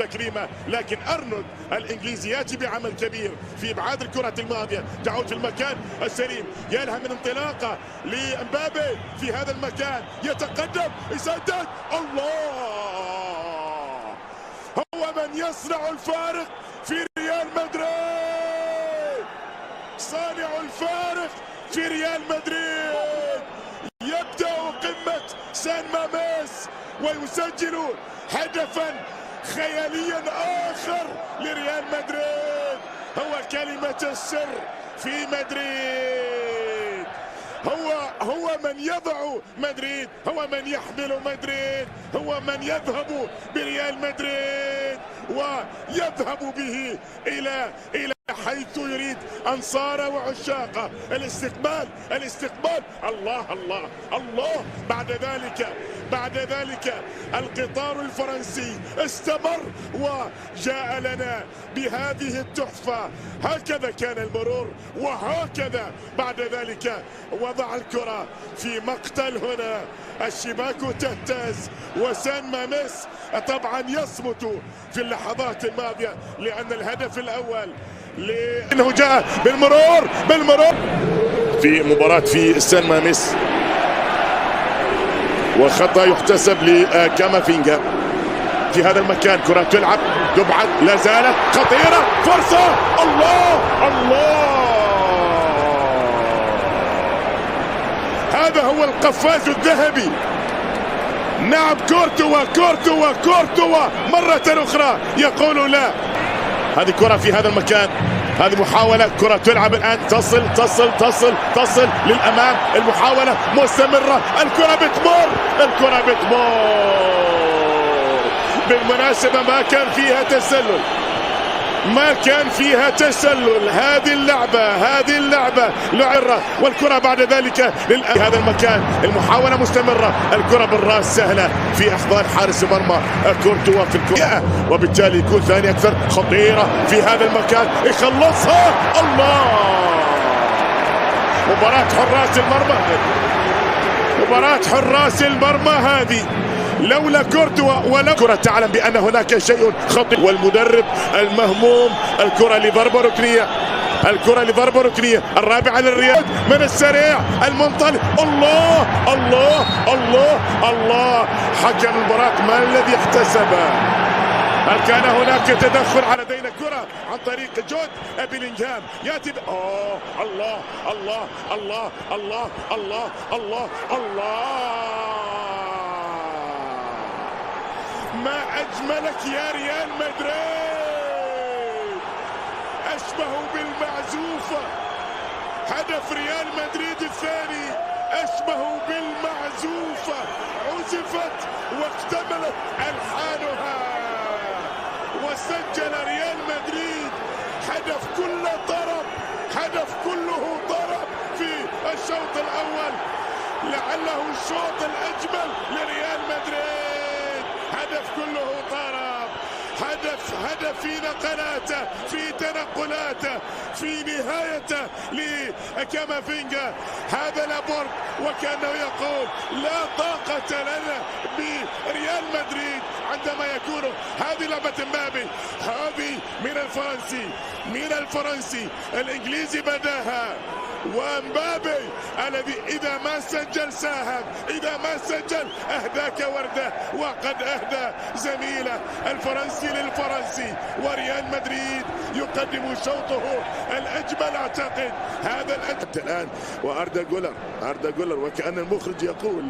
تكريمه، لكن أرنولد الإنجليزي يأتي بعمل كبير في إبعاد الكرة الماضية. تعود في المكان السليم، يلهم من انطلاقة لإمبابي في هذا المكان، يتقدم، يسدد، الله، هو من يصنع الفارق في ريال مدريد، صانع الفارق في ريال مدريد. يبدأ قمة سان ماميس ويسجل هدفا خياليا آخر لريال مدريد. هو كلمة السر في مدريد، هو من يضع مدريد، هو من يحمل مدريد، هو من يذهب بريال مدريد ويذهب به إلى حيث يريد أنصاره وعشاقه. الاستقبال، الله الله الله. بعد ذلك القطار الفرنسي استمر وجاء لنا بهذه التحفة. هكذا كان المرور، وهكذا بعد ذلك وضع الكرة في مقتل. هنا الشباك تهتز، وسان ماميس طبعا يصمت في اللحظات الماضية، لأن الهدف الأول لأنه جاء بالمرور في مباراة في سان ماميس، وخطأ يحتسب لكامافينجا في هذا المكان. كرة تلعب، تبعد، لا زالت خطيرة، فرصة، الله الله، هذا هو القفاز الذهبي. نعم، كورتوا مرة أخرى يقول لا. هذه كرة في هذا المكان، هذه محاولة، كرة تلعب الآن، تصل للأمام، المحاولة مستمرة، الكرة بتمر. بالمناسبة ما كان فيها تسلل، هذه اللعبة لعرة، والكرة بعد ذلك هذا المكان، المحاولة مستمرة، الكرة بالراس سهلة في أحضان حارس مرمى كورتوا في الكرة، وبالتالي يكون ثاني أكثر خطيرة في هذا المكان، يخلصها، الله. مباراة حراس المرمى هذه، لولا كورتوا ولا كرة تعلم بأن هناك شيء خطير. والمدرب المهموم، الكرة لضربة ركنية، الرابعة للرياض من السريع، المنطلق، الله الله الله الله. حكم المباراة ما الذي احتسبه؟ هل كان هناك تدخل؟ على لدينا كرة عن طريق جود بيلينغهام، ياتي الله الله الله الله الله الله الله. ما أجملك يا ريال مدريد، أشبه بالمعزوفة. هدف ريال مدريد الثاني أشبه بالمعزوفة، عزفت واكتملت ألحانها، وسجل ريال مدريد هدف كله طرب في الشوط الأول، لعله الشوط الأجمل لريال مدريد. هدف كله طرب، هدف في نقلاته، في تنقلاته، في نهايته لكامافينجا. هذا لابورت وكأنه يقول لا طاقة لنا بريال مدريد عندما يكون. هذه لعبة امبابي، هذه من الفرنسي، الإنجليزي بداها، وامبابي الذي إذا ما سجل ساهم، إذا ما سجل أهداك وردة، وقد أهدى زميله الفرنسي للفرنسي. وريال مدريد يقدم شوطه الأجمل، أعتقد هذا الآن. وأردا جولر وكأن المخرج يقول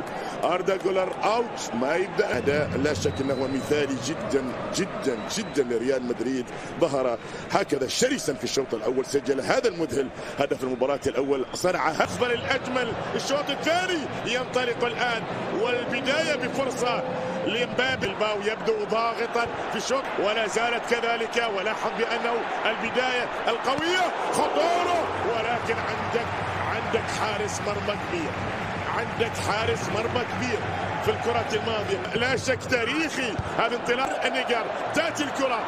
أردا جولر أوت، ما يبدأ أداء لا شك أنه مثالي جدا جدا جدا لريال مدريد. ظهر هكذا شرسا في الشوط الأول، سجل هذا المذهل هدف المباراة الأول، صنع أفضل الأجمل. الشوط الثاني ينطلق الآن، والبداية بفرصة لمبابي. الباو يبدو ضاغطا في الشوط، ولا زالت كذلك، ولاحظ بأنه البداية القوية خطورة، ولكن عندك حارس مرمى كبير في الكرة الماضية، لا شك تاريخي. هذا انطلاق النيجر، تأتي الكرة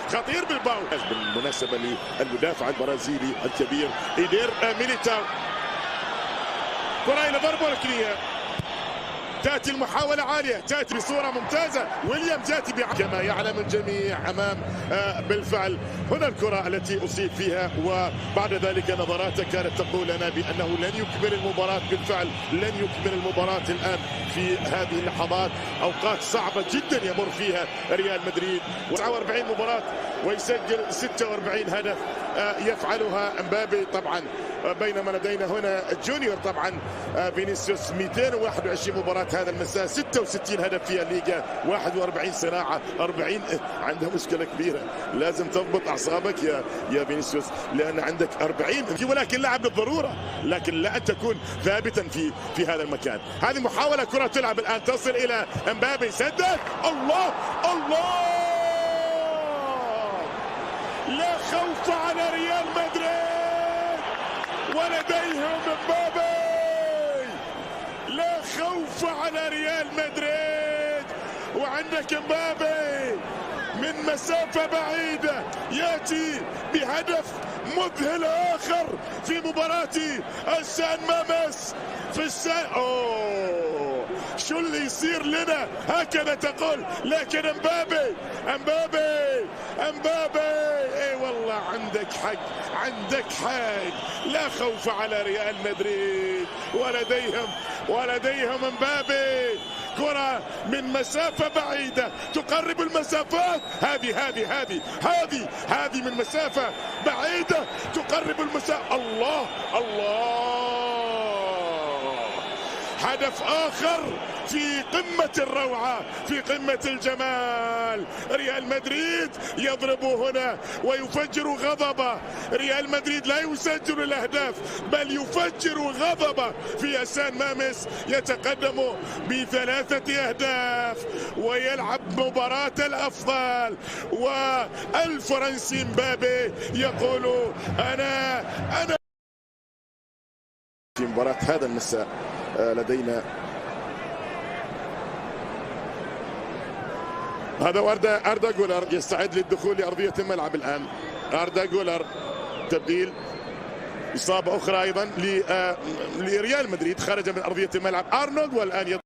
خطير بالباو. بالمناسبة للمدافع البرازيلي الكبير إيدير ميليتاو، كرة إلى ضربة ركنية، تأتي المحاولة عالية، تأتي بصورة ممتازة. ويليام يأتي كما يعلم الجميع أمام بالفعل هنا الكرة التي أصيب فيها، وبعد ذلك نظراته كانت تقول لنا بأنه لن يكمل المباراة. بالفعل لن يكمل المباراة الآن في هذه اللحظات. أوقات صعبة جدا يمر فيها ريال مدريد، 49 مباراة ويسجل 46 هدف يفعلها امبابي طبعا، بينما لدينا هنا جونيور طبعا فينيسيوس 221 مباراة هذا المساء، 66 هدف في الليغا، 41 صناعة، 40. عنده مشكلة كبيرة، لازم تضبط أعصابك يا فينيسيوس، لأن عندك 40 ولكن لعب بالضرورة، لكن لا أن تكون ثابتا في هذا المكان. هذه محاولة كرة تلعب الآن تصل إلى امبابي، سدد. الله الله، لا خوف على ريال مدريد ولديهم امبابي، لا خوف على ريال مدريد. وعندك امبابي من مسافة بعيدة يأتي بهدف مذهل آخر في مباراة السان مامس في السان. شو اللي يصير لنا؟ هكذا تقول، لكن امبابي اي والله عندك حق، عندك حق. لا خوف على ريال مدريد ولديهم امبابي. كرة من مسافة بعيدة تقرب المسافات. هذه من مسافة بعيدة تقرب المسافة. الله هدف آخر في قمة الروعة، في قمة الجمال. ريال مدريد يضرب هنا ويفجر غضبه. ريال مدريد لا يسجل الأهداف بل يفجر غضبه في السان مامس، يتقدم ب3 أهداف ويلعب مباراة الأفضل. والفرنسي مبابي يقول أنا في مباراة هذا المساء. لدينا هذا أردا جولر يستعد للدخول لأرضية الملعب الآن. أردا جولر تبديل، إصابة أخرى أيضا لريال مدريد، خرج من أرضية الملعب أرنولد، والآن